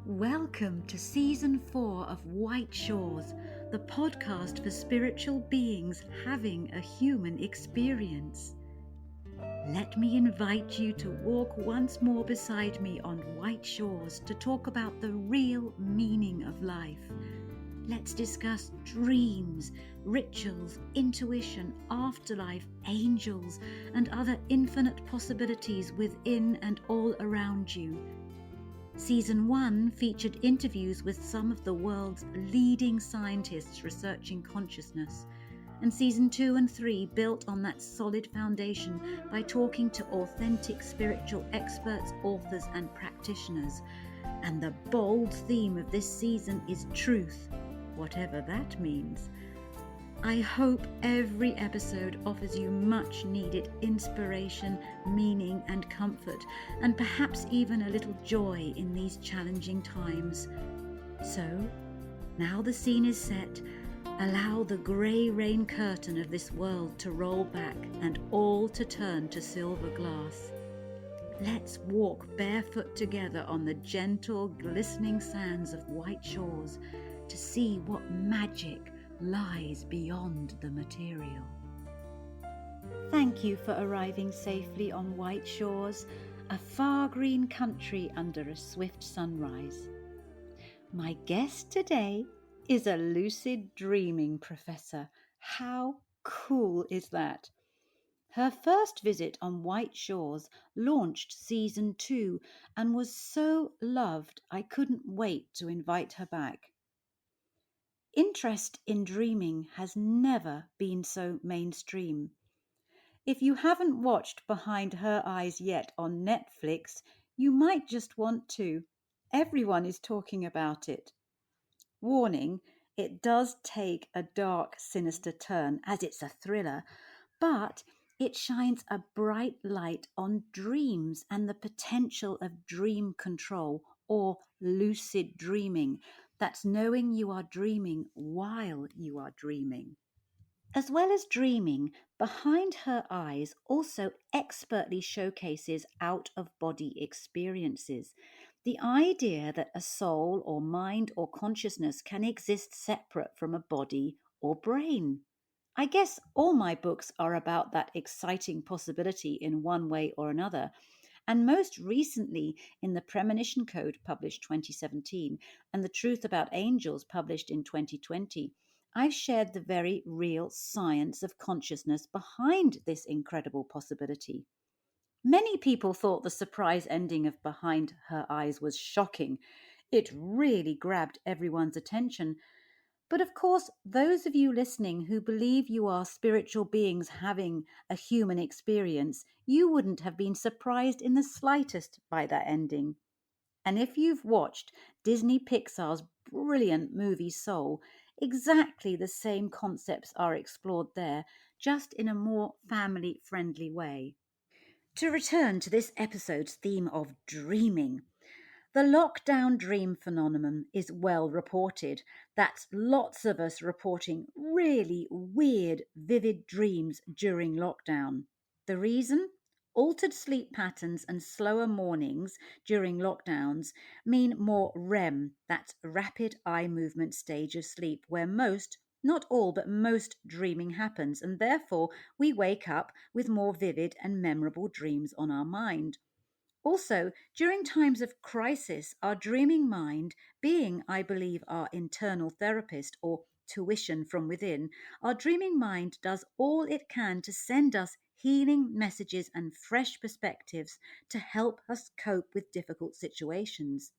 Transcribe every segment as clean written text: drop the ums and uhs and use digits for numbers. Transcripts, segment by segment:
Welcome to Season 4 of White Shores, the podcast for spiritual beings having a human experience. Let me invite you to walk once more beside me on White Shores to talk about the real meaning of life. Let's discuss dreams, rituals, intuition, afterlife, angels, and other infinite possibilities within and all around you. Season 1 featured interviews with some of the world's leading scientists researching consciousness, and Season 2 and 3 built on that solid foundation by talking to authentic spiritual experts, authors, and practitioners. And the bold theme of this season is truth, whatever that means. I hope every episode offers you much needed inspiration, meaning and comfort, and perhaps even a little joy in these challenging times. So, now the scene is set, allow the grey rain curtain of this world to roll back and all to turn to silver glass. Let's walk barefoot together on the gentle, glistening sands of White Shores to see what magic lies beyond the material. Thank you for arriving safely on White Shores, a far green country under a swift sunrise. My guest today is a lucid dreaming professor. How cool is that? Her first visit on White Shores launched Season 2 and was so loved I couldn't wait to invite her back. Interest in dreaming has never been so mainstream. If you haven't watched Behind Her Eyes yet on Netflix, you might just want to. Everyone is talking about it. Warning, it does take a dark, sinister turn as it's a thriller, but it shines a bright light on dreams and the potential of dream control or lucid dreaming. That's knowing you are dreaming while you are dreaming. As well as dreaming, Behind Her Eyes also expertly showcases out-of-body experiences. The idea that a soul or mind or consciousness can exist separate from a body or brain. I guess all my books are about that exciting possibility in one way or another. And most recently, in the Premonition Code published 2017 and The Truth About Angels published in 2020, I've shared the very real science of consciousness behind this incredible possibility. Many people thought the surprise ending of Behind Her Eyes was shocking. It really grabbed everyone's attention. But of course, those of you listening who believe you are spiritual beings having a human experience, you wouldn't have been surprised in the slightest by that ending. And if you've watched Disney Pixar's brilliant movie Soul, exactly the same concepts are explored there, just in a more family-friendly way. To return to this episode's theme of dreaming, the lockdown dream phenomenon is well reported. That's lots of us reporting really weird, vivid dreams during lockdown. The reason? Altered sleep patterns and slower mornings during lockdowns mean more REM, that's rapid eye movement stage of sleep, where most, not all, but most dreaming happens, and therefore we wake up with more vivid and memorable dreams on our mind. Also, during times of crisis, our dreaming mind, being, I believe, our internal therapist or tuition from within, our dreaming mind does all it can to send us healing messages and fresh perspectives to help us cope with difficult situations.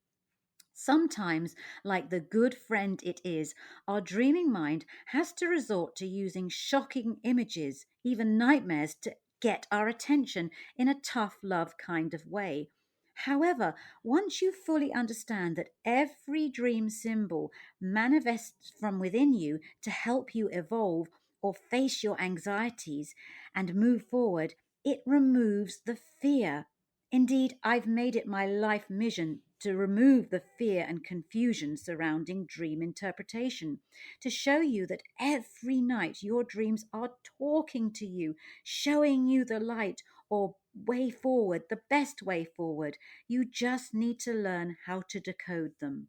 Sometimes, like the good friend it is, our dreaming mind has to resort to using shocking images, even nightmares, to get our attention in a tough love kind of way. However, once you fully understand that every dream symbol manifests from within you to help you evolve or face your anxieties and move forward, it removes the fear. Indeed, I've made it my life mission to remove the fear and confusion surrounding dream interpretation, to show you that every night your dreams are talking to you, showing you the light, or way forward, the best way forward. You just need to learn how to decode them.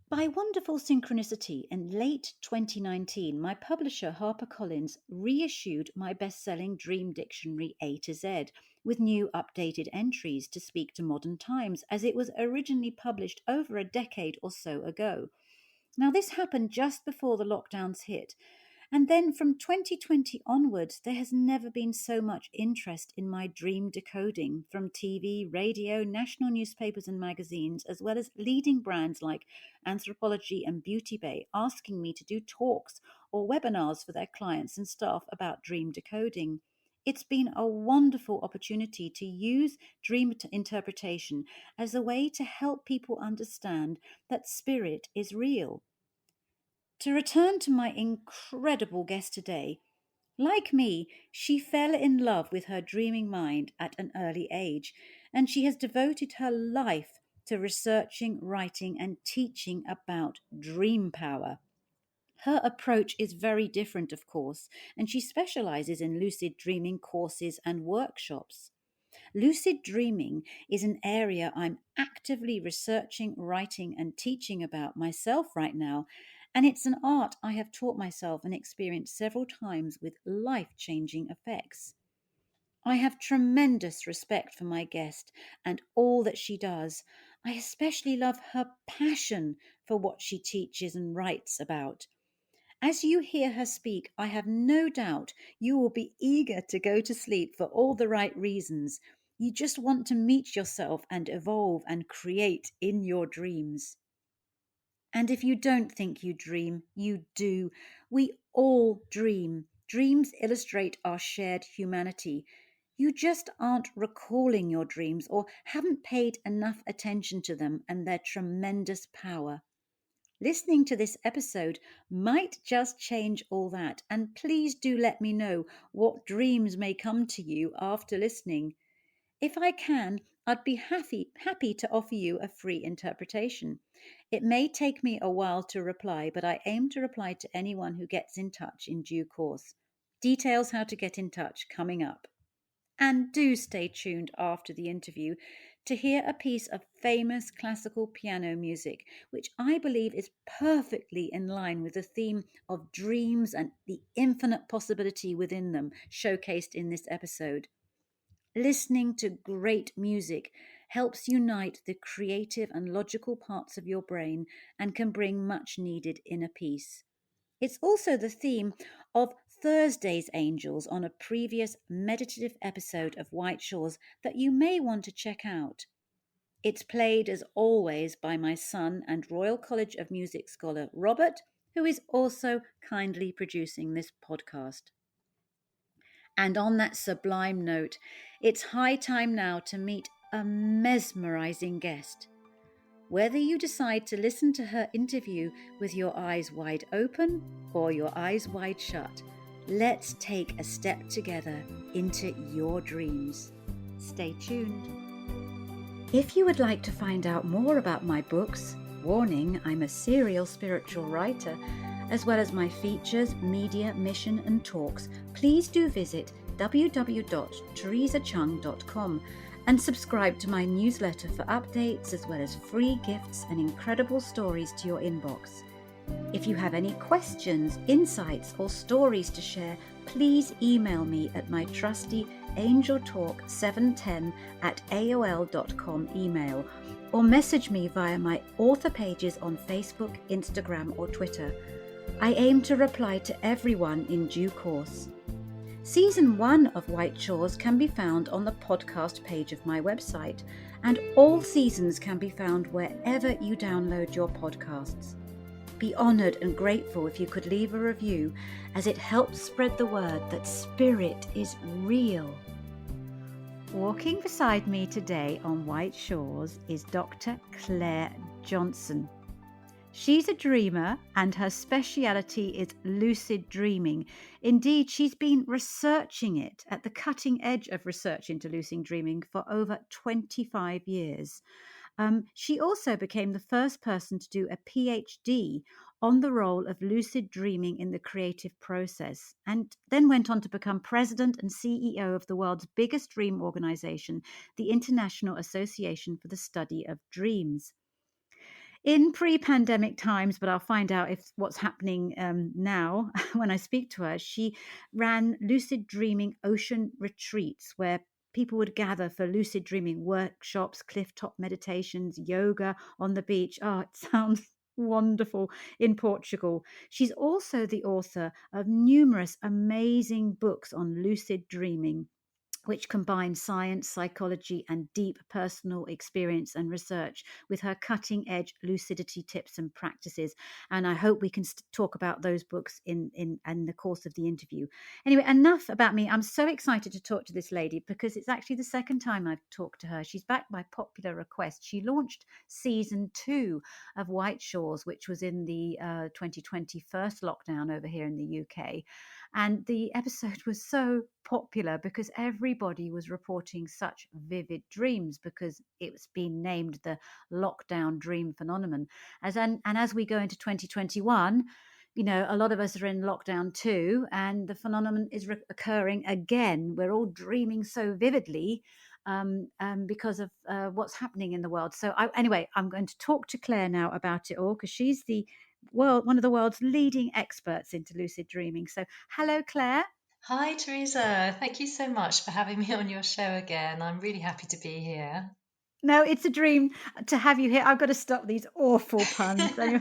By wonderful synchronicity, in late 2019, my publisher HarperCollins reissued my best-selling Dream Dictionary A to Z with new updated entries to speak to modern times, as it was originally published over a decade or so ago. Now, this happened just before the lockdowns hit. And then from 2020 onwards, there has never been so much interest in my dream decoding from TV, radio, national newspapers and magazines, as well as leading brands like Anthropology and Beauty Bay asking me to do talks or webinars for their clients and staff about dream decoding. It's been a wonderful opportunity to use dream interpretation as a way to help people understand that spirit is real. To return to my incredible guest today, like me, she fell in love with her dreaming mind at an early age, and she has devoted her life to researching, writing, and teaching about dream power. Her approach is very different, of course, and she specializes in lucid dreaming courses and workshops. Lucid dreaming is an area I'm actively researching, writing, and teaching about myself right now, and it's an art I have taught myself and experienced several times with life-changing effects. I have tremendous respect for my guest and all that she does. I especially love her passion for what she teaches and writes about. As you hear her speak, I have no doubt you will be eager to go to sleep for all the right reasons. You just want to meet yourself and evolve and create in your dreams. And if you don't think you dream, you do. We all dream. Dreams illustrate our shared humanity. You just aren't recalling your dreams or haven't paid enough attention to them and their tremendous power. Listening to this episode might just change all that, and please do let me know what dreams may come to you after listening. If I can, I'd be happy to offer you a free interpretation. It may take me a while to reply, but I aim to reply to anyone who gets in touch in due course. Details how to get in touch coming up. And do stay tuned after the interview to hear a piece of famous classical piano music, which I believe is perfectly in line with the theme of dreams and the infinite possibility within them, showcased in this episode. Listening to great music helps unite the creative and logical parts of your brain and can bring much needed inner peace. It's also the theme of Thursday's Angels on a previous meditative episode of White Shores that you may want to check out. It's played as always by my son and Royal College of Music scholar Robert, who is also kindly producing this podcast. And on that sublime note, it's high time now to meet a mesmerizing guest. Whether you decide to listen to her interview with your eyes wide open or your eyes wide shut, let's take a step together into your dreams. Stay tuned. If you would like to find out more about my books, warning, I'm a serial spiritual writer, as well as my features, media, mission and talks, please do visit www.teresachung.com and subscribe to my newsletter for updates as well as free gifts and incredible stories to your inbox. If you have any questions, insights or stories to share, please email me at my trusty angeltalk710@aol.com email or message me via my author pages on Facebook, Instagram or Twitter. I aim to reply to everyone in due course. Season 1 of White Shores can be found on the podcast page of my website, and all seasons can be found wherever you download your podcasts. Be honoured and grateful if you could leave a review, as it helps spread the word that spirit is real. Walking beside me today on White Shores is Dr. Claire Johnson. She's a dreamer and her speciality is lucid dreaming. Indeed, she's been researching it at the cutting edge of research into lucid dreaming for over 25 years. She also became the first person to do a PhD on the role of lucid dreaming in the creative process, and then went on to become president and CEO of the world's biggest dream organization, the International Association for the Study of Dreams. In pre-pandemic times, but I'll find out if what's happening now when I speak to her. She ran lucid dreaming ocean retreats where people would gather for lucid dreaming workshops, clifftop meditations, yoga on the beach. Oh, it sounds wonderful in Portugal. She's also the author of numerous amazing books on lucid dreaming, which combines science, psychology, and deep personal experience and research with her cutting edge lucidity tips and practices. And I hope we can talk about those books in the course of the interview. Anyway, enough about me. I'm so excited to talk to this lady because it's actually the second time I've talked to her. She's back by popular request. She launched season 2 of White Shores, which was in the 2020 first lockdown over here in the UK. And the episode was so popular because everybody was reporting such vivid dreams because it's been named the lockdown dream phenomenon. And as we go into 2021, a lot of us are in lockdown too, and the phenomenon is occurring again. We're all dreaming so vividly because of what's happening in the world. So anyway, I'm going to talk to Claire now about it all because she's one of the world's leading experts into lucid dreaming. So hello, Claire. Hi, Teresa. Thank you so much for having me on your show again. I'm really happy to be here. No, it's a dream to have you here. I've got to stop these awful puns. Anyway.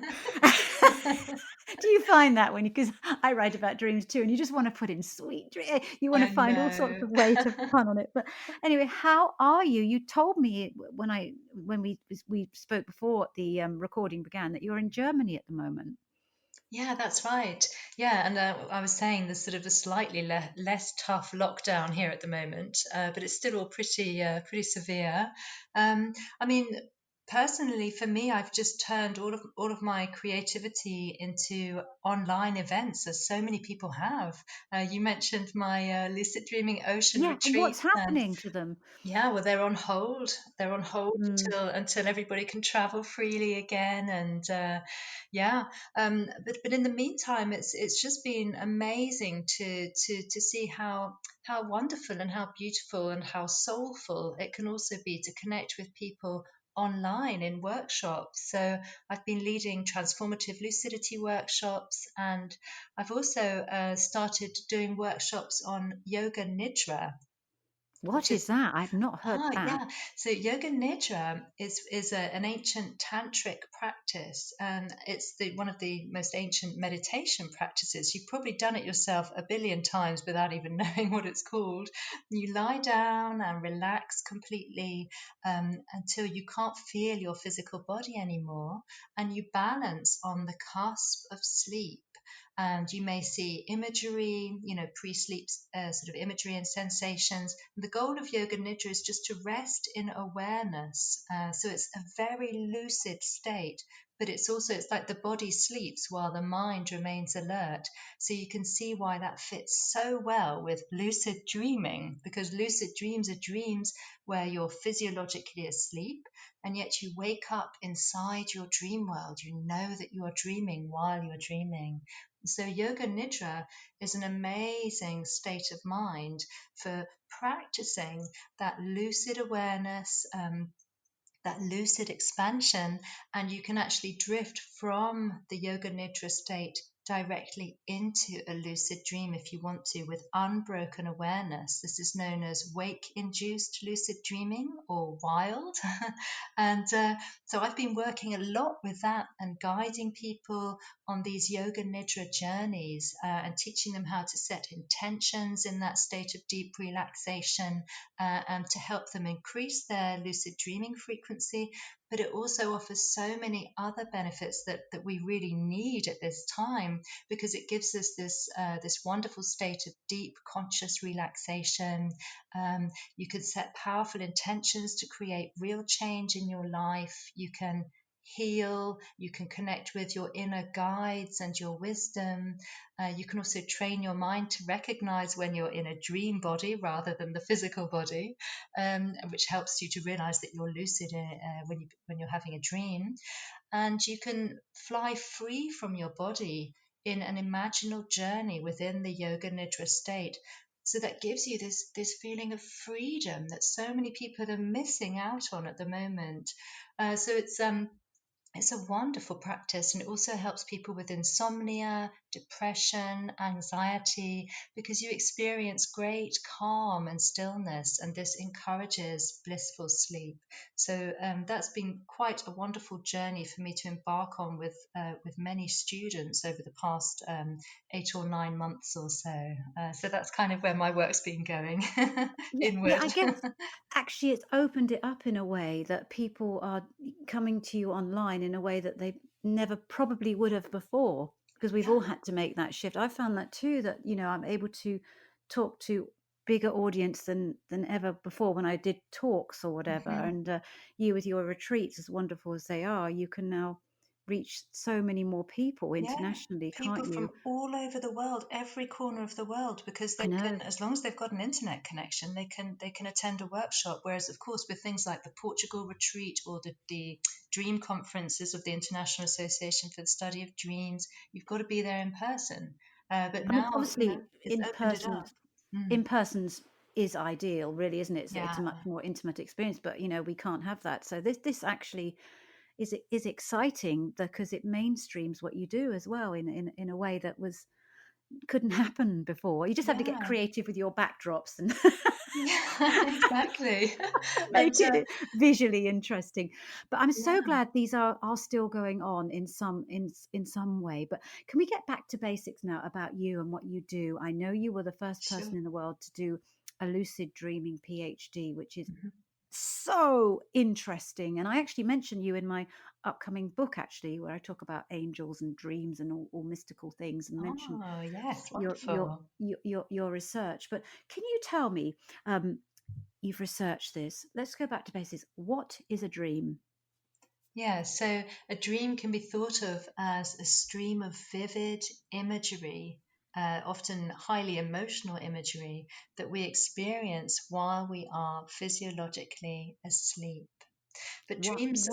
Do you find that because I write about dreams too, and you just want to put in sweet dream, you want to I find all sorts know. of way to pun on it. But anyway, how are you? You told me when we spoke before the recording began that you're in Germany at the moment. Yeah, that's right. Yeah, and I was saying there's sort of a slightly less tough lockdown here at the moment, but it's still all pretty severe. I mean, personally, for me, I've just turned all of my creativity into online events, as so many people have. You mentioned my lucid dreaming ocean Yeah, and what's retreat, and happening to them? yeah, well, they're on hold. They're on hold Mm. until everybody can travel freely again, and yeah. But in the meantime, it's just been amazing to see how wonderful and how beautiful and how soulful it can also be to connect with people online in workshops. So I've been leading transformative lucidity workshops, and I've also started doing workshops on yoga nidra, What which is is that? I've not heard that. yeah. So yoga nidra is an ancient tantric practice, and it's one of the most ancient meditation practices. You've probably done it yourself a billion times without even knowing what it's called. You lie down and relax completely until you can't feel your physical body anymore, and you balance on the cusp of sleep. And you may see imagery, pre-sleep sort of imagery and sensations. The goal of yoga nidra is just to rest in awareness. So it's a very lucid state, but it's like the body sleeps while the mind remains alert. So you can see why that fits so well with lucid dreaming, because lucid dreams are dreams where you're physiologically asleep, and yet you wake up inside your dream world. You know that you are dreaming while you're dreaming. So, yoga nidra is an amazing state of mind for practicing that lucid awareness, that lucid expansion, and you can actually drift from the yoga nidra state directly into a lucid dream if you want to, with unbroken awareness. This is known as wake induced lucid dreaming, or wild. And so I've been working a lot with that and guiding people on these yoga nidra journeys, and teaching them how to set intentions in that state of deep relaxation, and to help them increase their lucid dreaming frequency. But it also offers so many other benefits that we really need at this time, because it gives us this wonderful state of deep conscious relaxation. You can set powerful intentions to create real change in your life. You can heal. You can connect with your inner guides and your wisdom. You can also train your mind to recognize when you're in a dream body rather than the physical body, which helps you to realize that you're lucid when you're having a dream. And you can fly free from your body in an imaginal journey within the yoga nidra state. So that gives you this feeling of freedom that so many people are missing out on at the moment. So it's a wonderful practice, and it also helps people with insomnia, depression, anxiety, because you experience great calm and stillness, and this encourages blissful sleep. So that's been quite a wonderful journey for me to embark on with many students over the past 8 or 9 months or so. So that's kind of where my work's been going Yeah, yeah, inward. I guess actually it's opened it up in a way that people are coming to you online in a way that they never probably would have before, because we've all Yeah. had to make that shift. I found that too, that, I'm able to talk to bigger audience than ever before when I did talks or whatever. Mhm. And you with your retreats, as wonderful as they are, you can now reach so many more people Yeah, internationally, people can't you? from all over the world, every corner of the world, because I they know. can, as long as they've got an internet connection, they can attend a workshop. Whereas, of course, with things like the Portugal retreat or the dream conferences of the International Association for the Study of Dreams, you've got to be there in person. But I mean, now, obviously, it's opened it up. Mm, in persons is ideal, really, isn't it? It's yeah, a much more intimate experience, but we can't have that. So this actually is exciting because it mainstreams what you do as well in a way that couldn't happen before. You just have to get yeah, creative with your backdrops and yeah, exactly. And make it visually interesting. But I'm so yeah, glad these are still going on in some way. But can we get back to basics now about you and what you do? I know you were the first sure. person in the world to do a lucid dreaming PhD, which is Mhm. so interesting. And I actually mention you in my upcoming book, actually, where I talk about angels and dreams and all mystical things, and mention Oh, yes, your your wonderful. your research. But can you tell me, you've researched this. Let's go back to basics. What is a dream? Yeah, so a dream can be thought of as a stream of vivid imagery, often highly emotional imagery, that we experience while we are physiologically asleep. But dreams,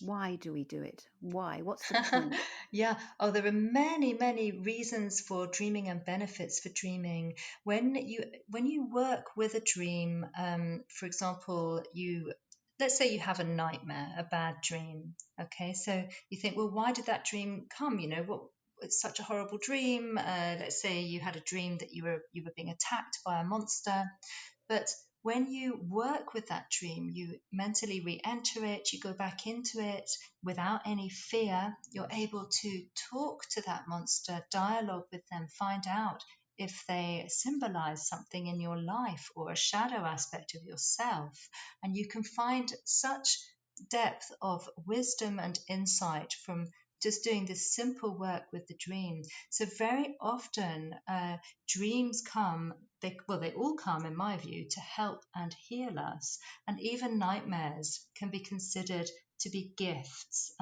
Why do we do it? Why? What's the point? yeah, oh, there are many, many reasons for dreaming and benefits for dreaming. When you work with a dream, for example, let's say you have a nightmare, a bad dream. Okay, so you think, well, why did that dream come? What? It's such a horrible dream. Let's say you had a dream that you were being attacked by a monster, but when you work with that dream, you mentally re enter it, you go back into it without any fear. You're able to talk to that monster, dialogue with them, find out if they symbolize something in your life or a shadow aspect of yourself. And you can find such depth of wisdom and insight from just doing this simple work with the dream. So, very often, dreams come, they all come, in my view, to help and heal us. And even nightmares can be considered to be gifts.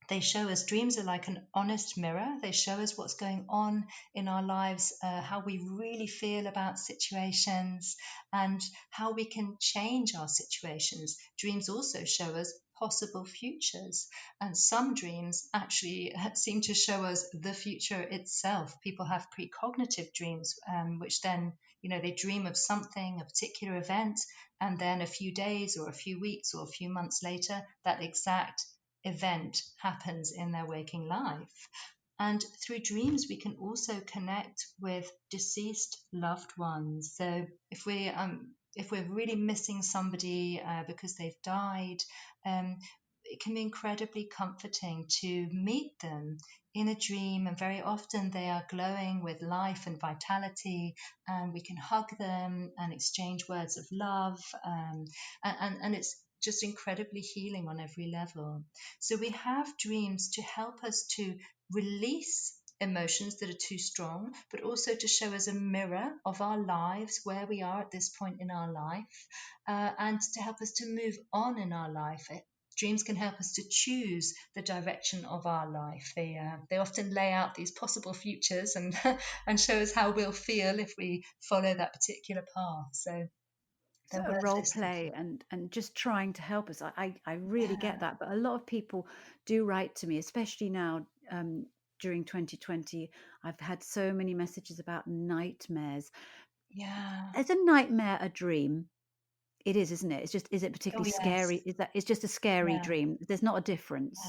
They show us, dreams are like an honest mirror. They show us what's going on in our lives, how we really feel about situations, and how we can change our situations. Dreams also show us possible futures, and some dreams actually seem to show us the future itself. People have precognitive dreams, which then, they dream of something, a particular event, and then a few days or a few weeks or a few months later, that exact event happens in their waking life. And through dreams, we can also connect with deceased loved ones. So if we're really missing somebody because they've died, it can be incredibly comforting to meet them in a dream. And very often they are glowing with life and vitality, and we can hug them and exchange words of love. And it's just incredibly healing on every level. So we have dreams to help us to release emotions that are too strong, but also to show us a mirror of our lives, where we are at this point in our life, and to help us to move on in our life. dreams can help us to choose the direction of our life. They often lay out these possible futures and and show us how we'll feel if we follow that particular path. So they're Sort of worth role listening to. play and just trying to help us. I really get Yeah, that, but a lot of people do write to me, especially now, during 2020. I've had so many messages about nightmares. yeah. Is a nightmare a dream? It is, isn't it? It's just, is it Oh particularly yes, scary? Is that, it's just a scary yeah, dream? There's not a yeah. difference.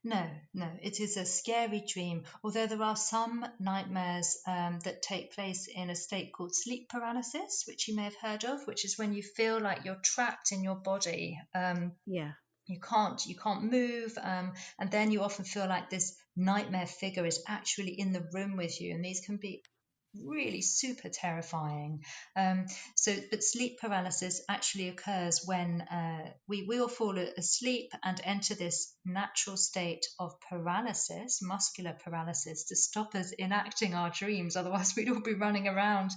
No, no, it is a scary dream. Although there are some nightmares that take place in a state called sleep paralysis, which you may have heard of, which is when you feel like you're trapped in your body. Yeah. You can't move, and then you often feel like this nightmare figure is actually in the room with you, and these can be really super terrifying. Um, but sleep paralysis actually occurs when we all fall asleep and enter this natural state of paralysis, muscular paralysis, to stop us enacting our dreams. Otherwise, we'd all be running around,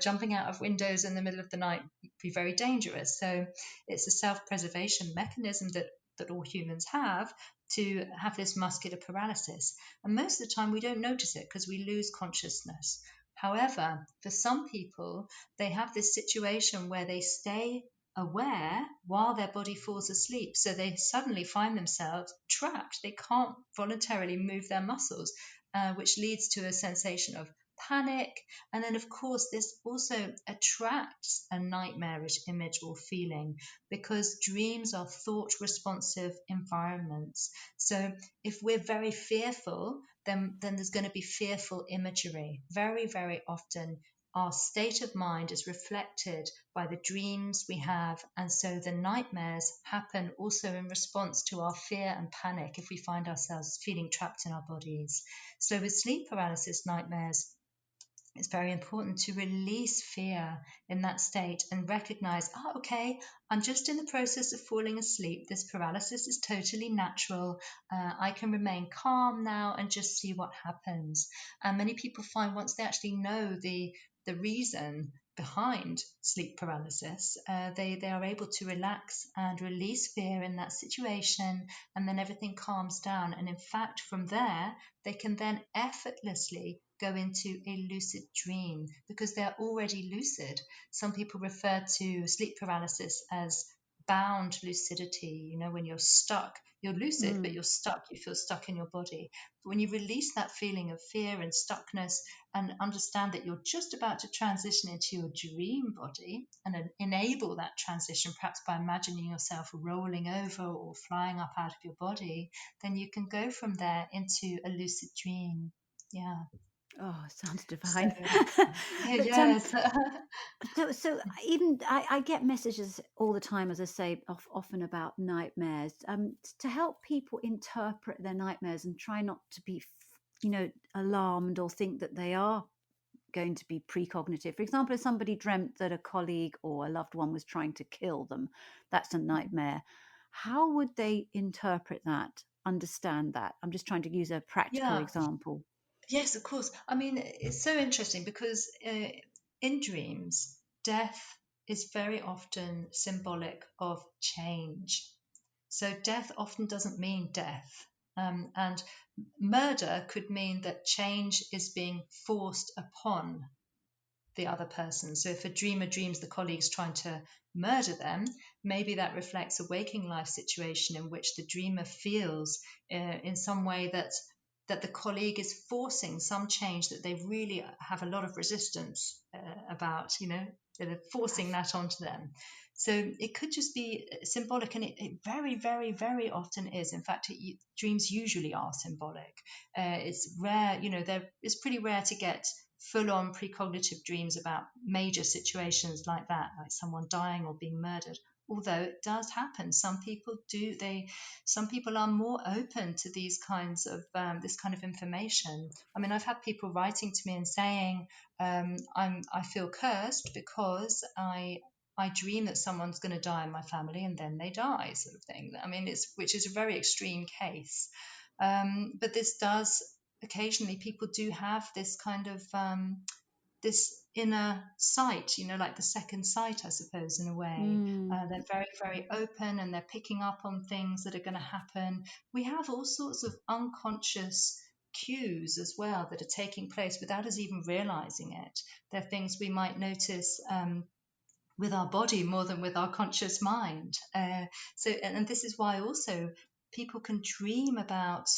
jumping out of windows in the middle of the night. It'd be very dangerous. So it's a self-preservation mechanism that all humans have, to have this muscular paralysis. And most of the time, we don't notice it because we lose consciousness. However, for some people, they have this situation where they stay aware while their body falls asleep. So they suddenly find themselves trapped. They can't voluntarily move their muscles, which leads to a sensation of panic. And then, of course, this also attracts a nightmarish image or feeling, because dreams are thought responsive environments. So if we're very fearful, then there's going to be fearful imagery. Very, very often, our state of mind is reflected by the dreams we have. And so the nightmares happen also in response to our fear and panic if we find ourselves feeling trapped in our bodies. So with sleep paralysis nightmares, it's very important to release fear in that state and recognize, oh, okay, I'm just in the process of falling asleep. This paralysis is totally natural. I can remain calm now and just see what happens. And many people find, once they actually know the reason behind sleep paralysis, they are able to relax and release fear in that situation, and then everything calms down. And in fact, from there, they can then effortlessly go into a lucid dream because they're already lucid. Some people refer to sleep paralysis as bound lucidity. When you're stuck, you're lucid, but Mm. you're stuck, you feel stuck in your body. But when you release that feeling of fear and stuckness and understand that you're just about to transition into your dream body, and enable that transition, perhaps by imagining yourself rolling over or flying up out of your body, then you can go from there into a lucid dream. Yeah. Oh, sounds So, divine. yeah, But yes. so even I get messages all the time, as I say, often about nightmares. To help people interpret their nightmares and try not to be, alarmed or think that they are going to be precognitive. For example, if somebody dreamt that a colleague or a loved one was trying to kill them, that's a nightmare. How would they interpret that? Understand that? I'm just trying to use a practical Yeah, example. yes, of course. I mean, it's so interesting because in dreams, death is very often symbolic of change. So death often doesn't mean death. And murder could mean that change is being forced upon the other person. So if a dreamer dreams the colleague's trying to murder them, maybe that reflects a waking life situation in which the dreamer feels in some way that the colleague is forcing some change that they really have a lot of resistance about, they're forcing Gosh. that onto them. So it could just be symbolic, and it very, very, very often is. In fact, dreams usually are symbolic. It's rare, it's pretty rare to get full on precognitive dreams about major situations like that, like someone dying or being murdered. Although it does happen, some people do. Some people are more open to these kinds of this kind of information. I mean, I've had people writing to me and saying, I feel cursed because I dream that someone's going to die in my family and then they die, sort of thing. I mean, which is a very extreme case. But this does occasionally, people do have this kind of this inner sight, like the second sight, I suppose, in a way. Mm. They're very, very open and they're picking up on things that are going to happen. We have all sorts of unconscious cues as well that are taking place without us even realizing it. They're things we might notice with our body more than with our conscious mind. And this is why also people can dream about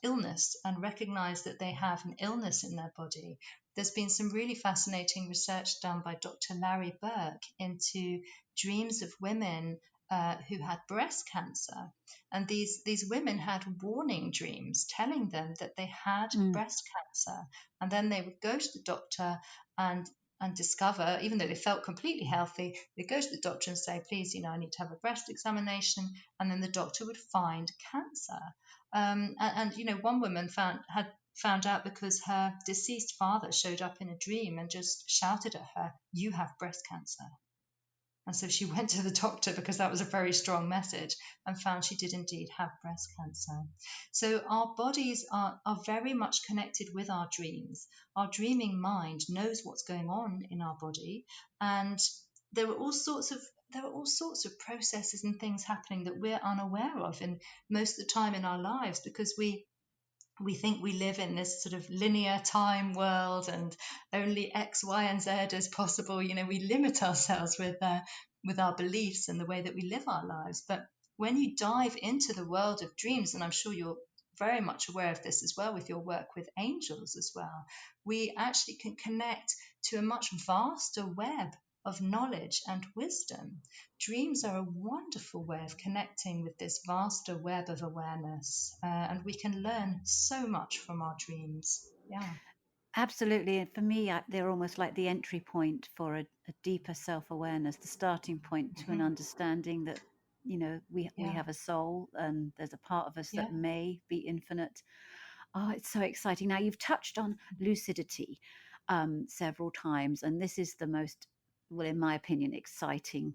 illness and recognize that they have an illness in their body. There's been some really fascinating research done by Dr. Larry Burke into dreams of women who had breast cancer, and these women had warning dreams telling them that they had Mm. breast cancer, and then they would go to the doctor and discover, even though they felt completely healthy, they go to the doctor and say, please, I need to have a breast examination. And then the doctor would find cancer. One woman found out because her deceased father showed up in a dream and just shouted at her, you have breast cancer. And so she went to the doctor because that was a very strong message and found she did indeed have breast cancer. So our bodies are very much connected with our dreams. Our dreaming mind knows what's going on in our body, and there are all sorts of processes and things happening that we're unaware of in most of the time in our lives, because we think we live in this sort of linear time world and only X, Y, and Z is possible. We limit ourselves with our beliefs and the way that we live our lives. But when you dive into the world of dreams, and I'm sure you're very much aware of this as well with your work with angels as well, we actually can connect to a much vaster web of knowledge and wisdom. Dreams are a wonderful way of connecting with this vaster web of awareness, and we can learn so much from our dreams. Yeah, Absolutely. And for me, they're almost like the entry point for a deeper self-awareness, the starting point to an hmm, understanding that, we yeah, have a soul and there's a part of us yeah, that may be infinite. Oh, it's so exciting. Now, you've touched on lucidity several times, and this is the most, well, in my opinion, exciting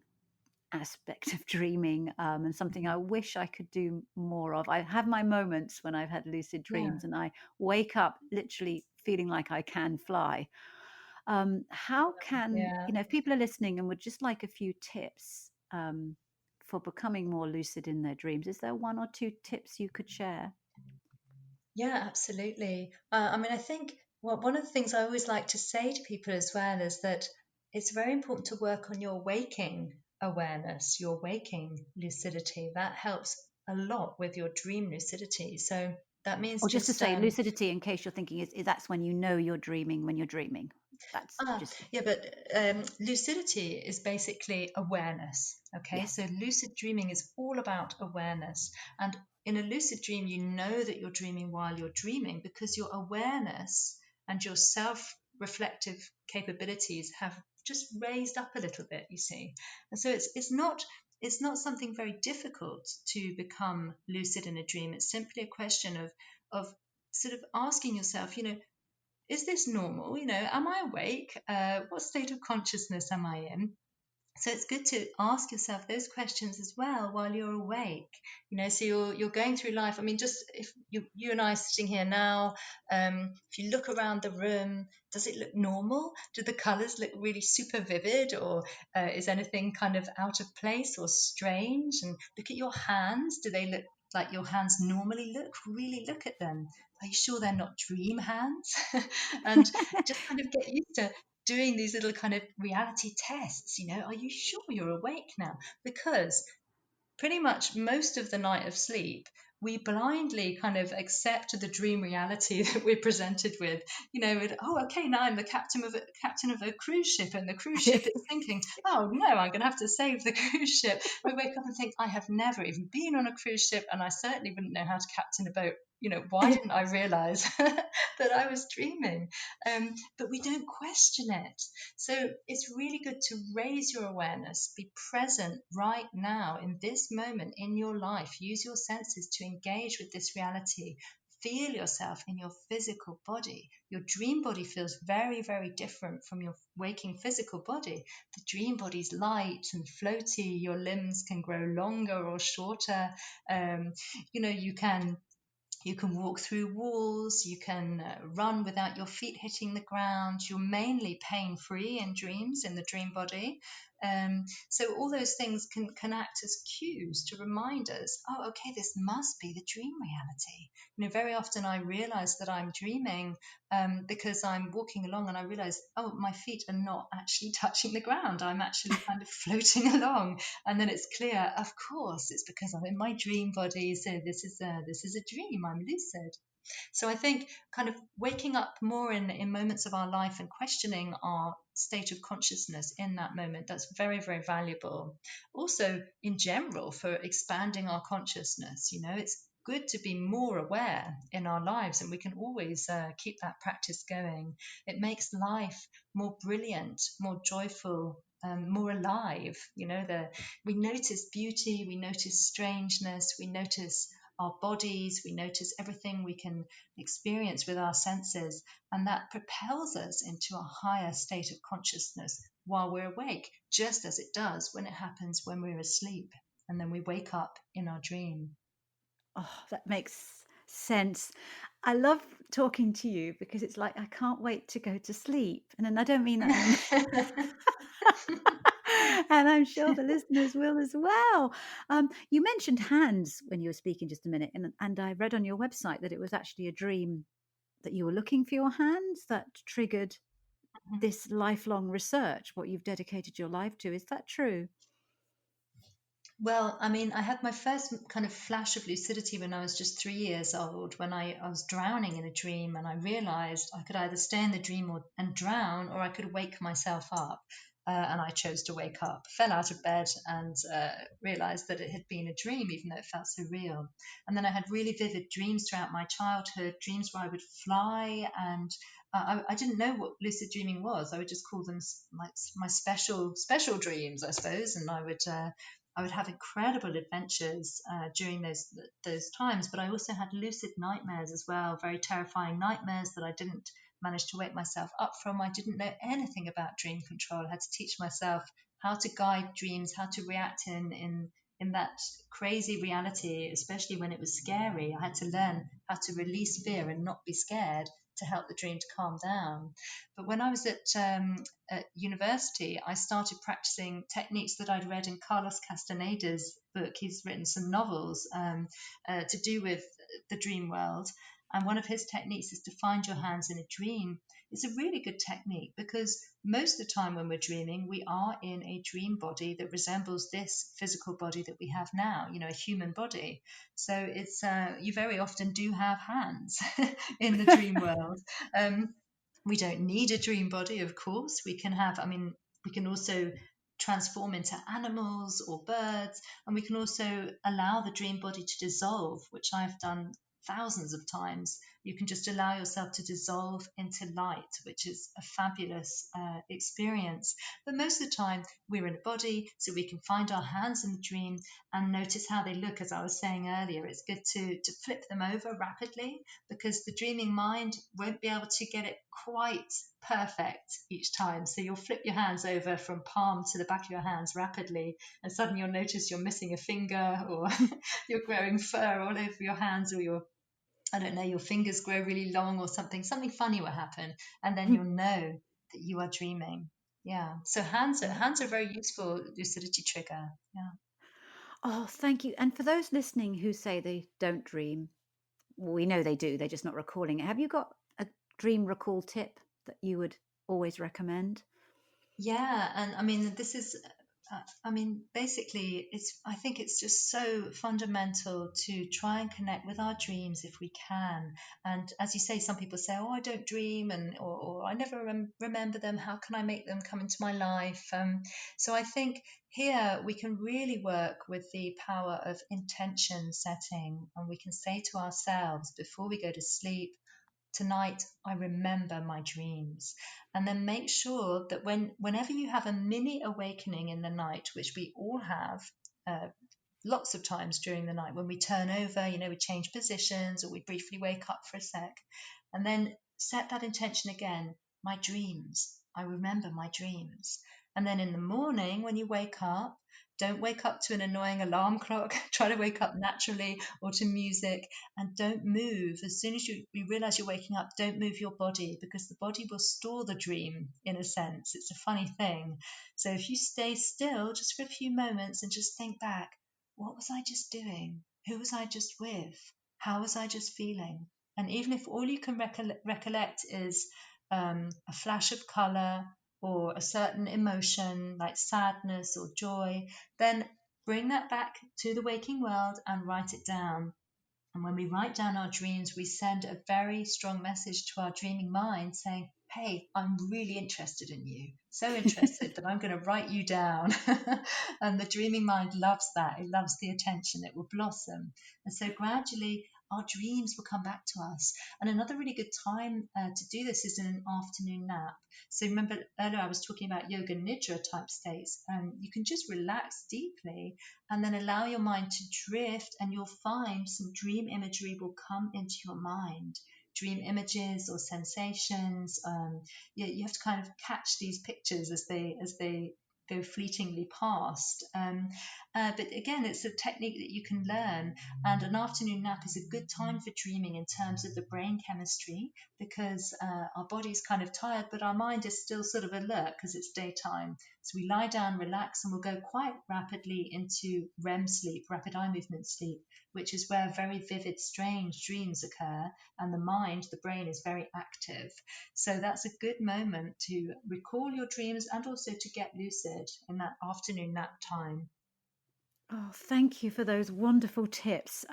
aspect of dreaming, and something I wish I could do more of. I have my moments when I've had lucid yeah, dreams and I wake up literally feeling like I can fly. How can, yeah. if people are listening and would just like a few tips for becoming more lucid in their dreams, is there one or two tips you could share? Yeah, absolutely. I think one of the things I always like to say to people as well is that it's very important to work on your waking awareness, your waking lucidity. That helps a lot with your dream lucidity. So that means Or just to just say, lucidity, in case you're thinking, is that's when you know you're dreaming when you're dreaming. That's just, Yeah, but lucidity is basically awareness. Okay, yes. so lucid dreaming is all about awareness. And in a lucid dream, you know that you're dreaming while you're dreaming because your awareness and your self reflective capabilities have just raised up a little bit, you see. And so it's not something very difficult to become lucid in a dream. It's simply a question of sort of asking yourself, is this normal? Am I awake? What state of consciousness am I in? So it's good to ask yourself those questions as well while you're awake. So you're going through life. I mean, just if you and I are sitting here now, if you look around the room, does it look normal? Do the colours look really super vivid, or is anything kind of out of place or strange? And look at your hands. Do they look like your hands normally look? Really look at them. Are you sure they're not dream hands? And just kind of get used to doing these little kind of reality tests. Are you sure you're awake now? Because pretty much most of the night of sleep, we blindly kind of accept the dream reality that we're presented with. Oh, okay, now I'm the captain of a cruise ship, and the cruise ship is sinking. Oh no, I'm going to have to save the cruise ship. We wake up and think, I have never even been on a cruise ship, and I certainly wouldn't know how to captain a boat. Why didn't I realize that I was dreaming? But we don't question it. So it's really good to raise your awareness, be present right now in this moment in your life. Use your senses to engage with this reality. Feel yourself in your physical body. Your dream body feels very, very different from your waking physical body. The dream body's light and floaty. Your limbs can grow longer or shorter. You can You can walk through walls, you can run without your feet hitting the ground. You're mainly pain free in dreams, in the dream body. So, all those things can act as cues to remind us, oh, okay, this must be the dream reality. Very often I realize that I'm dreaming because I'm walking along and I realize, oh, my feet are not actually touching the ground. I'm actually kind of floating along. And then it's clear, of course, it's because I'm in my dream body. So this is a dream. I'm lucid. So I think kind of waking up more in moments of our life and questioning our state of consciousness in that moment, that's very, very valuable. Also, in general, for expanding our consciousness, it's good to be more aware in our lives, and we can always keep that practice going. It makes life more brilliant, more joyful, more alive. We notice beauty, we notice strangeness, we notice our bodies, we notice everything we can experience with our senses, and that propels us into a higher state of consciousness while we're awake, just as it does when it happens when we're asleep and then we wake up in our dream. Oh, that makes sense. I love talking to you because it's like I can't wait to go to sleep. And I don't mean that in a and I'm sure the listeners will as well. You mentioned hands when you were speaking just a minute, and I read on your website that it was actually a dream that you were looking for your hands that triggered this lifelong research, what you've dedicated your life to. Is that true? Well, I mean, I had my first kind of flash of lucidity when I was just 3 years old, when I was drowning in a dream, and I realized I could either stay in the dream and drown, or I could wake myself up. And I chose to wake up, fell out of bed, and realized that it had been a dream, even though it felt so real. And then I had really vivid dreams throughout my childhood, dreams where I would fly, and I didn't know what lucid dreaming was. I would just call them my special dreams, I suppose, and I would have incredible adventures during those times. But I also had lucid nightmares as well, very terrifying nightmares that I didn't manage to wake myself up from. I didn't know anything about dream control. I had to teach myself how to guide dreams, how to react in that crazy reality, especially when it was scary. I had to learn how to release fear and not be scared to help the dream to calm down. But when I was at university, I started practicing techniques that I'd read in Carlos Castaneda's book. He's written some novels to do with the dream world. And one of his techniques is to find your hands in a dream. It's a really good technique because most of the time when we're dreaming, we are in a dream body that resembles this physical body that we have now, a human body. So it's you very often do have hands in the dream world. Um, we don't need a dream body, of course. We can also transform into animals or birds, and we can also allow the dream body to dissolve, which I've done thousands of times. You can just allow yourself to dissolve into light, which is a fabulous experience. But most of the time, we're in a body, so we can find our hands in the dream and notice how they look. As I was saying earlier, it's good to flip them over rapidly because the dreaming mind won't be able to get it quite perfect each time. So you'll flip your hands over from palm to the back of your hands rapidly, and suddenly you'll notice you're missing a finger, or you're growing fur all over your hands, or I don't know, your fingers grow really long, or something funny will happen, and then you'll know that you are dreaming. Yeah. So hands are very useful lucidity trigger. Yeah. Oh, thank you. And for those listening who say they don't dream, well, we know they do, they're just not recalling it. Have you got a dream recall tip that you would always recommend? Yeah, and I mean, basically, I think it's just so fundamental to try and connect with our dreams if we can. And as you say, some people say, "Oh, I don't dream," or "I never remember them. How can I make them come into my life?" So I think here we can really work with the power of intention setting, and we can say to ourselves before we go to sleep, tonight I remember my dreams. And then make sure that whenever you have a mini awakening in the night, which we all have, uh, lots of times during the night when we turn over, we change positions or we briefly wake up for a sec, and then set that intention again. My dreams, I remember my dreams. And then in the morning when you wake up, Don't wake up to an annoying alarm clock. Try to wake up naturally or to music, and don't move. As soon as you realize you're waking up, don't move your body, because the body will store the dream in a sense. It's a funny thing. So if you stay still just for a few moments and just think back, what was I just doing? Who was I just with? How was I just feeling? And even if all you can recollect is a flash of color or a certain emotion like sadness or joy, then bring that back to the waking world and write it down. And when we write down our dreams, we send a very strong message to our dreaming mind saying, hey, I'm really interested in you. So interested that I'm going to write you down. And the dreaming mind loves that. It loves the attention. It will blossom. And so gradually, our dreams will come back to us. And another really good time to do this is in an afternoon nap. So remember earlier I was talking about yoga nidra type states. You can just relax deeply and then allow your mind to drift, and you'll find some dream imagery will come into your mind. Dream images or sensations. You have to kind of catch these pictures as they go fleetingly past. But again, it's a technique that you can learn. And an afternoon nap is a good time for dreaming in terms of the brain chemistry, because our body's kind of tired, but our mind is still sort of alert because it's daytime. So we lie down, relax, and we'll go quite rapidly into REM sleep, rapid eye movement sleep, which is where very vivid, strange dreams occur, and the mind, the brain, is very active. So that's a good moment to recall your dreams and also to get lucid in that afternoon nap time. Oh, thank you for those wonderful tips.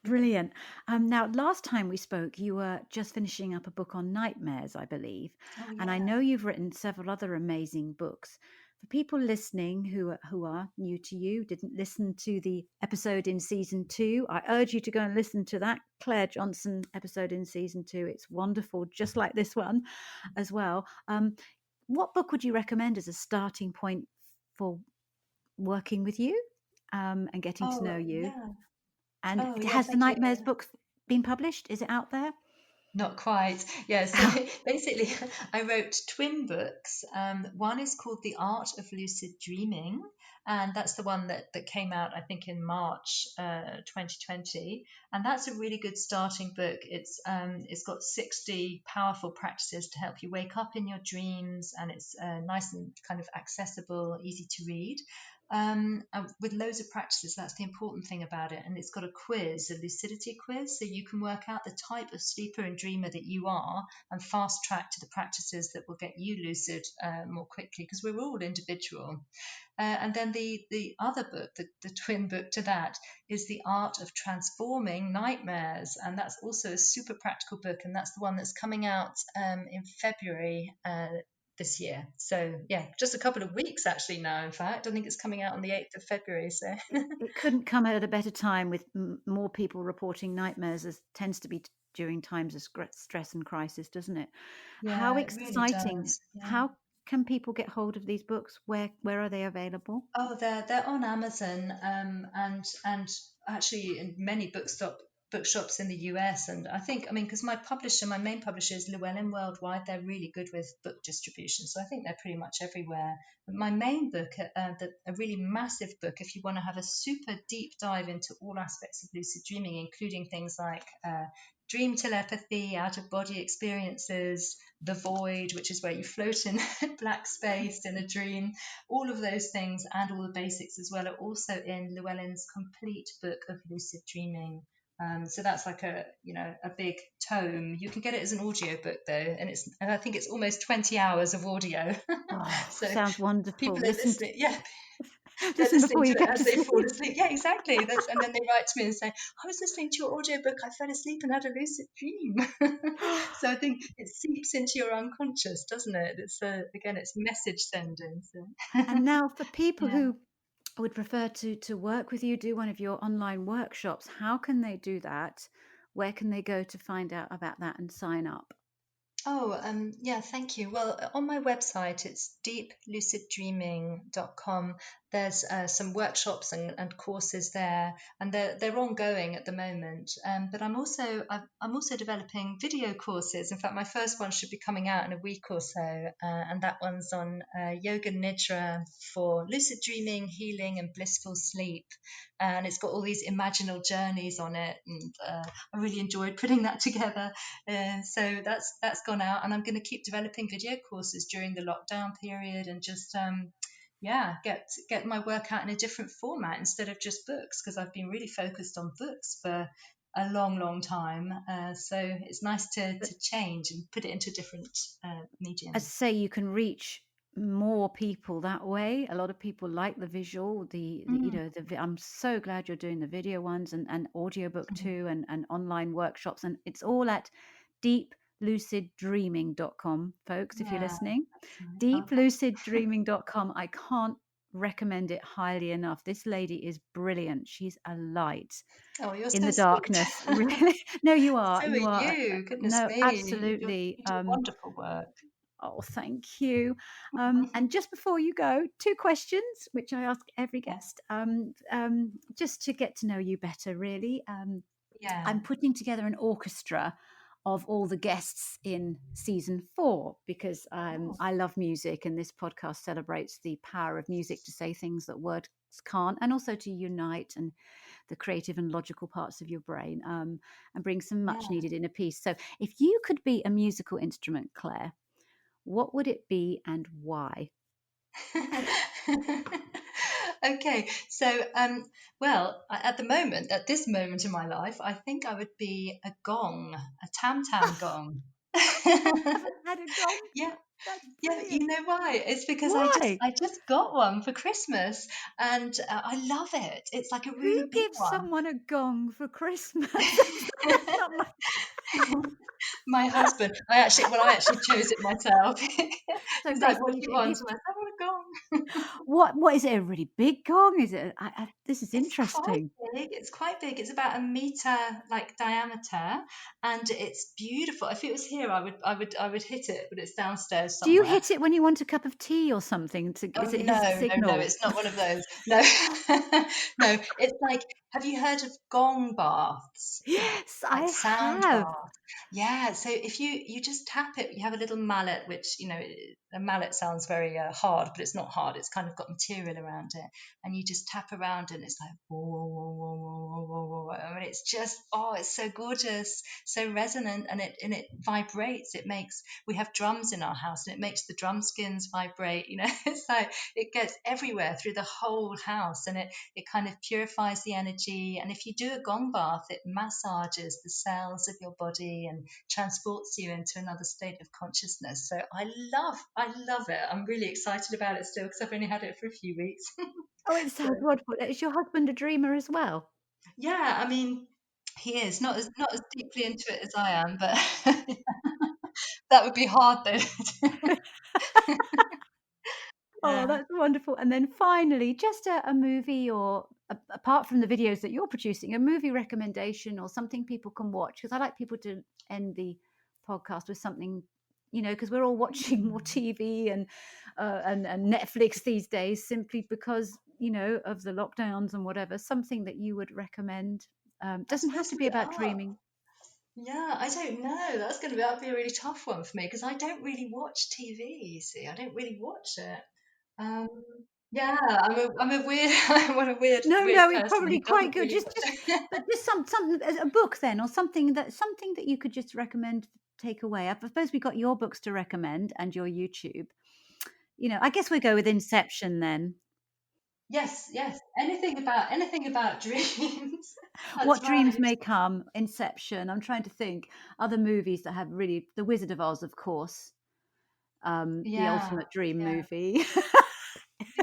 Brilliant. Now, last time we spoke, you were just finishing up a book on nightmares, I believe. Oh, And I yeah. know you've written several other amazing books. For people listening who are new to you, didn't listen to the episode in season 2, I urge you to go and listen to that Claire Johnson episode in season 2. It's wonderful, just like this one as well. What book would you recommend as a starting point for working with you and getting to Oh, know you? yeah. And Oh, yeah. has the Thank you. Nightmares book been published? Is it out there? Not quite. Yeah, so basically, I wrote twin books. One is called The Art of Lucid Dreaming, and that's the one that came out, I think, in March 2020. And that's a really good starting book. It's got 60 powerful practices to help you wake up in your dreams, and it's nice and kind of accessible, easy to read. With loads of practices, that's the important thing about it. And it's got a quiz, a lucidity quiz, so you can work out the type of sleeper and dreamer that you are and fast track to the practices that will get you lucid more quickly, because we're all individual. And then the other book, the twin book to that, is The Art of Transforming Nightmares. And that's also a super practical book. And that's the one that's coming out in February this year. So yeah, just a couple of weeks actually now. In fact, I think it's coming out on the 8th of February. So It couldn't come at a better time with more people reporting nightmares, as tends to be during times of stress and crisis, doesn't it? How yeah, it really exciting. does. Yeah. How can people get hold of these books? Where are they available? Oh, they're on Amazon, and actually in many bookshops in the US. And I mean, because my main publisher is Llewellyn Worldwide, they're really good with book distribution, so I think they're pretty much everywhere. But my main book, a really massive book, if you want to have a super deep dive into all aspects of lucid dreaming, including things like dream telepathy, out of body experiences, the void, which is where you float in black space in a dream. All of those things and all the basics as well are also in Llewellyn's complete book of lucid dreaming. So that's like a big tome. You can get it as an audio book though, and I think it's almost 20 hours of audio. Oh, So sounds wonderful. people are listening. Yeah, they're Listen listening before you to it go as to they fall sleep. asleep. Yeah, exactly. And then they write to me and say, I was listening to your audiobook, I fell asleep and had a lucid dream. So I think it seeps into your unconscious, doesn't it? Again, it's message sending. So And now for people yeah. who would prefer to work with you, do one of your online workshops, how can they do that? Where can they go to find out about that and sign up? Oh, yeah, thank you. Well, on my website, it's deepluciddreaming.com. There's some workshops and courses there, and they're ongoing at the moment. But I'm also developing video courses. In fact, my first one should be coming out in a week or so, and that one's on yoga nidra for lucid dreaming, healing, and blissful sleep. And it's got all these imaginal journeys on it, and I really enjoyed putting that together. So that's gone out, and I'm going to keep developing video courses during the lockdown period, and just yeah, get my work out in a different format instead of just books, because I've been really focused on books for a long time. So it's nice to change and put it into different As I mediums. say, you can reach more people that way. A lot of people like the visual, Mm. I'm so glad you're doing the video ones and audiobook too, and online workshops, and it's all at deepluciddreaming.com, folks, if you're Yeah, listening. that's right. Oh, Deepluciddreaming.com. I can't recommend it highly enough. This lady is brilliant. She's a light oh, you're in so the sweet. darkness. Really. No, you are. So are You are. you. Goodness No, me, absolutely. you do wonderful work. Oh, thank you. And just before you go, two questions, which I ask every Yeah, guest, just to get to know you better, really. yeah. I'm putting together an orchestra of all the guests in season 4 because Oh, I love music, and this podcast celebrates the power of music to say things that words can't, and also to unite and the creative and logical parts of your brain, and bring some much yeah. needed inner peace. So, if you could be a musical instrument, Claire, what would it be and why? Okay, so well, at the moment, at this moment in my life, I think I would be a gong, a tam tam gong. I haven't had a gong. Yeah, That's yeah, you brilliant. know why? It's because Why? I just got one for Christmas, and I love it. It's like a Who really big gives one. someone a gong for Christmas? That's not my. My husband, I actually chose it myself. So He's like, "What basically, do you want?" I'm like, "I want a gong." what is it? A really big gong? Is it? This is It's quite interesting. big. It's quite big. It's about a meter like diameter, and it's beautiful. If it was here, I would hit it, but it's downstairs Do you somewhere. hit it when you want a cup of tea or something? Oh Is it his no, no, no! signal? It's not one of those. No, no. It's like, have you heard of gong baths? Yes, I Like sound have. bath. Yeah, so if you just tap it, you have a little mallet, which a mallet sounds very hard, but it's not hard. It's kind of got material around it, and you just tap around, and it's like whoa, whoa, whoa, whoa, whoa, whoa, whoa, whoa. I mean, it's just it's so gorgeous, so resonant, and it vibrates. It makes we have drums in our house, and it makes the drum skins vibrate. It's like it gets everywhere through the whole house, and it kind of purifies the energy. And if you do a gong bath, it massages the cells of your body and transports you into another state of consciousness. So I love it. I'm really excited about it still because I've only had it for a few weeks. Oh, it So sounds wonderful. Is your husband a dreamer as well? yeah, I mean, he is not as deeply into it as I am, but that would be hard though. Oh, Yeah. that's wonderful. And then finally, just a movie or apart from the videos that you're producing, a movie recommendation or something people can watch. Because I like people to end the podcast with something, because we're all watching more Hmm. TV and Netflix these days simply because, of the lockdowns and whatever. Something that you would recommend. I Doesn't have suppose to be about dreaming. yeah, I don't know. That'd be a really tough one for me because I don't really watch TV, you see. I don't really watch it. Um, yeah, I'm a weird I'm a No, weird no, it's person who probably quite doesn't good. really Just, watch it. but just something, a book then, or something that you could just recommend, take away. I suppose we got your books to recommend and your YouTube. I guess we go with Inception then. Yes, yes. Anything about dreams. That's What dreams right. may come. Inception. I'm trying to think other movies that have really The Wizard of Oz, of course. The Yeah, ultimate dream yeah. movie.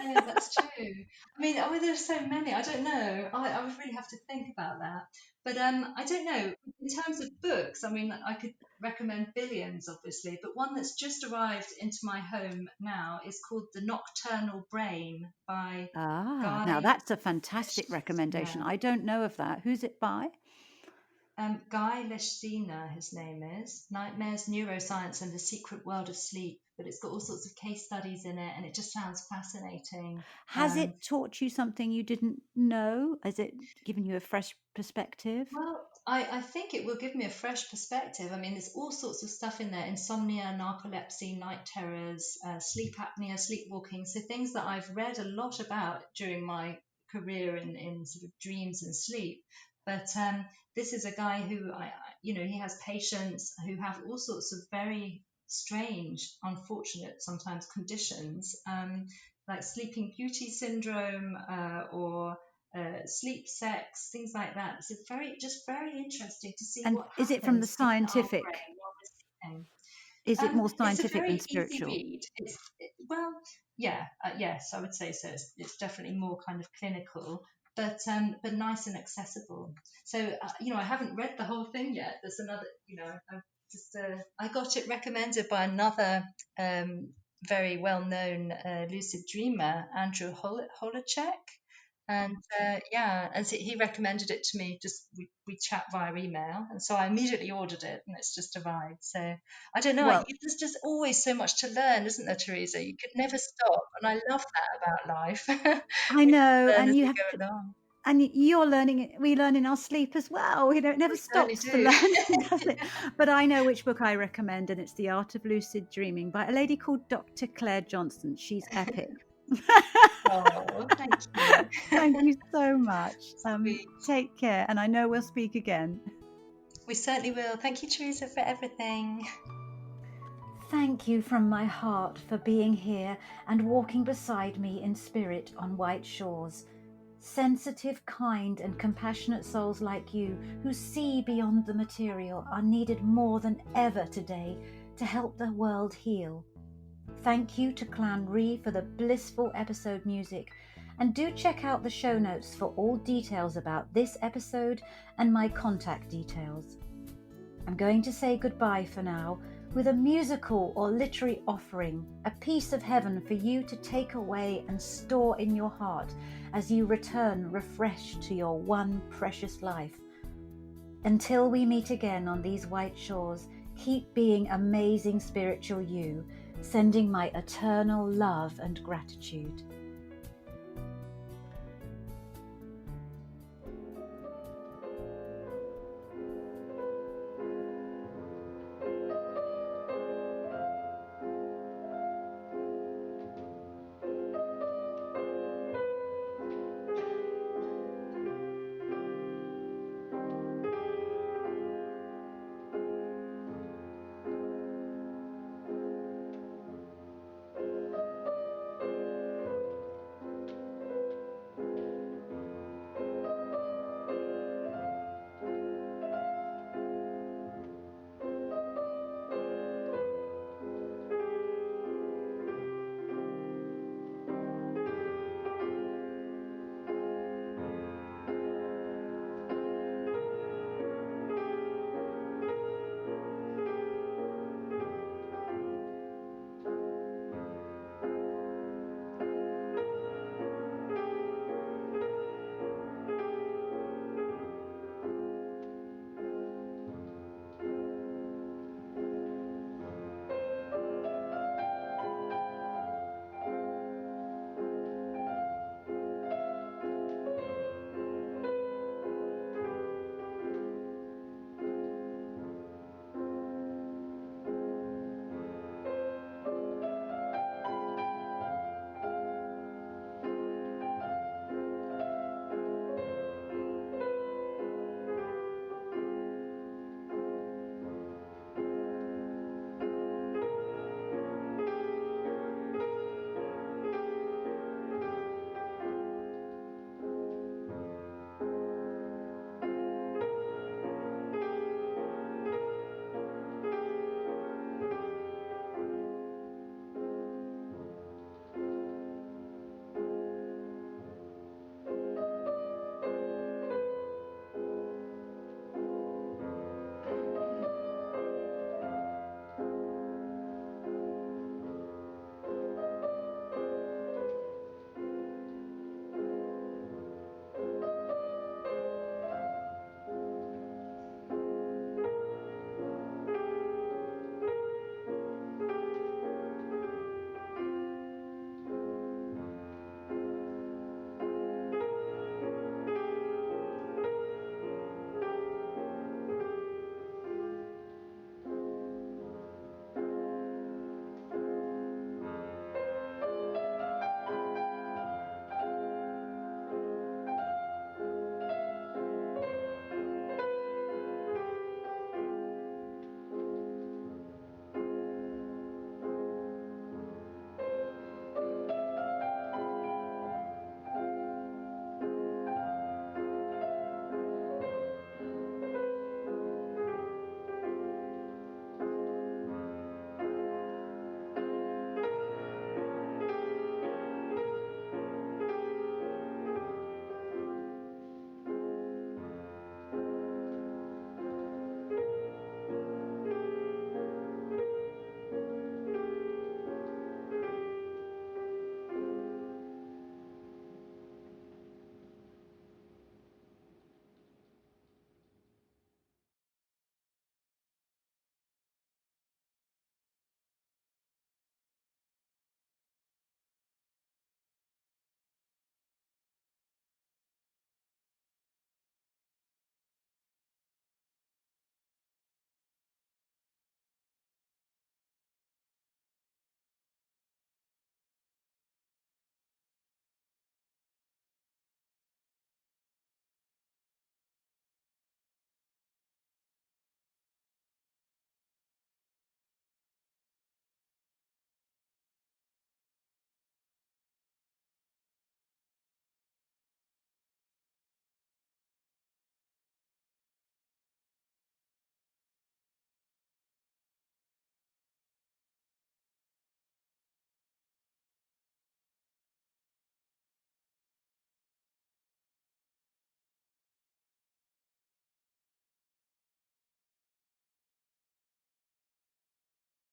Yeah, that's true. I mean, there's so many. I don't know. I would really have to think about that. But I don't know. In terms of books, I mean, I could recommend billions, obviously, but one that's just arrived into my home now is called The Nocturnal Brain by Now Guy. that's a fantastic recommendation. Yeah. I don't know of that. Who's it by? Guy Leschziner, his name is, Nightmares, Neuroscience, and the Secret World of Sleep. But it's got all sorts of case studies in it, and it just sounds fascinating. Has it taught you something you didn't know? Has it given you a fresh perspective? Well, I think it will give me a fresh perspective. I mean, there's all sorts of stuff in there: insomnia, narcolepsy, night terrors, sleep apnea, sleepwalking. So things that I've read a lot about during my career in sort of dreams and sleep. But this is a guy who he has patients who have all sorts of very strange, unfortunate sometimes conditions, like sleeping beauty syndrome, or sleep sex, things like that. So very interesting to see And what is it from the happens in our scientific? brain while we're sleeping. Is it more It's a scientific than very easy spiritual? read. Well, yeah, yes, I would say so. It's definitely more kind of clinical, but nice and accessible. So I haven't read the whole thing yet. There's another, I got it recommended by another very well-known lucid dreamer, Andrew Holacek. And and so he recommended it to me. Just we chat via email, and so I immediately ordered it, and it's just arrived. So I don't know. Well, There's just always so much to learn, isn't there, Teresa? You could never stop, and I love that about life. I We know, learn and as you we have, go along. and you're learning it. We learn in our sleep as well. It never We certainly stops for do. learning, does it? But I know which book I recommend, and it's The Art of Lucid Dreaming by a lady called Dr. Claire Johnson. She's epic. Oh, thank you. Thank you so much. Sweet. Take care, and I know we'll speak again. We certainly will. Thank you, Teresa, for everything. Thank you from my heart for being here and walking beside me in spirit on white shores. Sensitive, kind, and compassionate souls like you who see beyond the material are needed more than ever today to help the world heal. Thank you to Clan Ree for the blissful episode music, and do check out the show notes for all details about this episode and my contact details. I'm going to say goodbye for now with a musical or literary offering, a piece of heaven for you to take away and store in your heart as you return refreshed to your one precious life. Until we meet again on these white shores, keep being amazing spiritual you, sending my eternal love and gratitude.